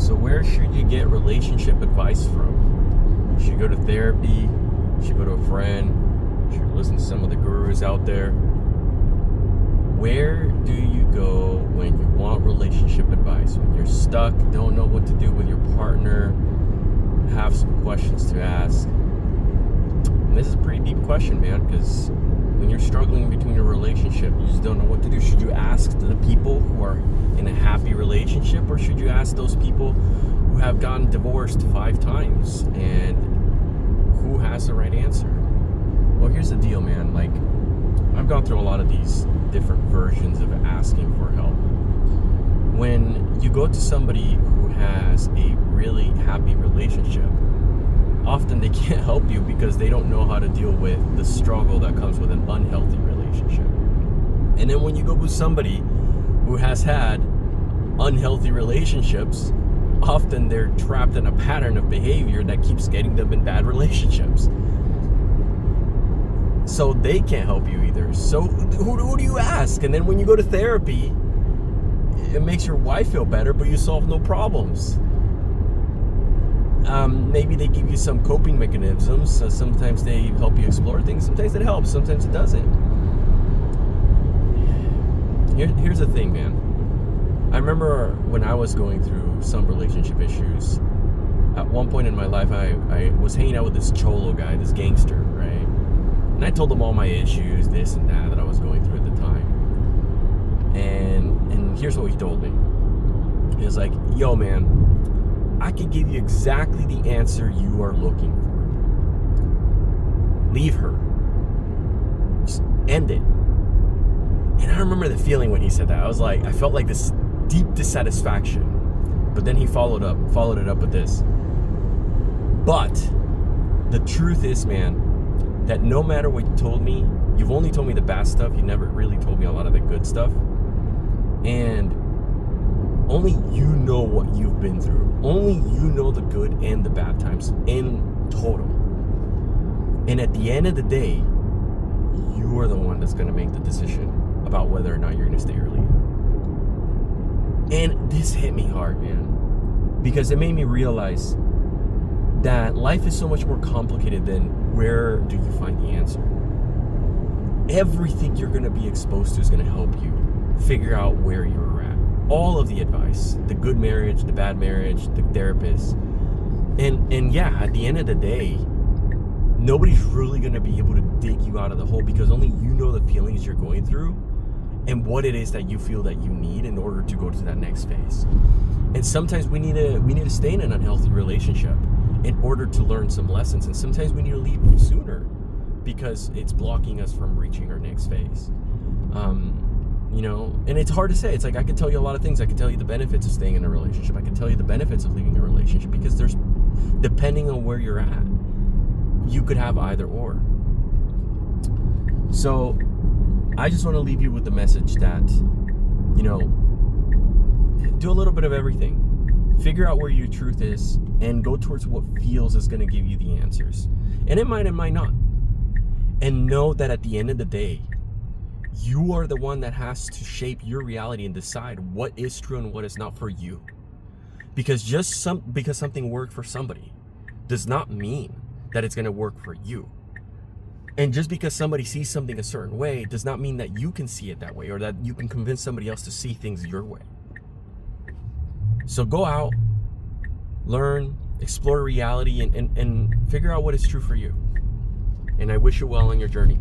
So where should you get relationship advice from? Should you go to therapy? Should you go to a friend? Should you listen to some of the gurus out there? Where do you go when you want relationship advice? When you're stuck, don't know what to do with your partner, have some questions to ask? And this is a pretty deep question, man, because when you're struggling between a relationship, you just don't know what to do. Should you ask the people who are in a happy relationship, or should you ask those people who have gotten divorced 5 times and who has the right answer? Well, here's the deal, man. Like, I've gone through a lot of these different versions of asking for help. When you go to somebody who has a really happy relationship, often they can't help you because they don't know how to deal with the struggle that comes with an unhealthy relationship. And then when you go with somebody who has had unhealthy relationships, often they're trapped in a pattern of behavior that keeps getting them in bad relationships. So they can't help you either. So who do you ask? And then when you go to therapy, it makes your wife feel better, but you solve no problems. Maybe they give you some coping mechanisms. So sometimes they help you explore things. Sometimes it helps. Sometimes it doesn't. Here's the thing, man. I remember when I was going through some relationship issues, at one point in my life, I was hanging out with this cholo guy, this gangster, right? And I told him all my issues, this and that I was going through at the time. And here's what he told me. He was like, yo, man, I can give you exactly the answer you are looking for. Leave her. Just end it. And I remember the feeling when he said that. I felt like this deep dissatisfaction. But then he followed it up with this. But the truth is, man, that no matter what you told me, you've only told me the bad stuff. You never really told me a lot of the good stuff. And only you know what you've been through. Only you know the good and the bad times in total. And at the end of the day, you are the one that's going to make the decision about whether or not you're going to stay or leave. And this hit me hard, man, because it made me realize that life is so much more complicated than where do you find the answer. Everything you're going to be exposed to is going to help you figure out where you're at. All of the advice, the good marriage, the bad marriage, the therapist. And yeah, at the end of the day, nobody's really going to be able to dig you out of the hole because only you know the feelings you're going through and what it is that you feel that you need in order to go to that next phase. And sometimes we need to stay in an unhealthy relationship in order to learn some lessons. And sometimes we need to leave sooner because it's blocking us from reaching our next phase. And it's hard to say. It's like I could tell you a lot of things. I could tell you the benefits of staying in a relationship. I could tell you the benefits of leaving a relationship because depending on where you're at, you could have either or. So I just want to leave you with the message that, do a little bit of everything. Figure out where your truth is and go towards what feels is going to give you the answers. And it might not. And know that at the end of the day, you are the one that has to shape your reality and decide what is true and what is not for you. Because because something worked for somebody does not mean that it's going to work for you. And just because somebody sees something a certain way does not mean that you can see it that way or that you can convince somebody else to see things your way. So go out, learn, explore reality, and figure out what is true for you. And I wish you well on your journey.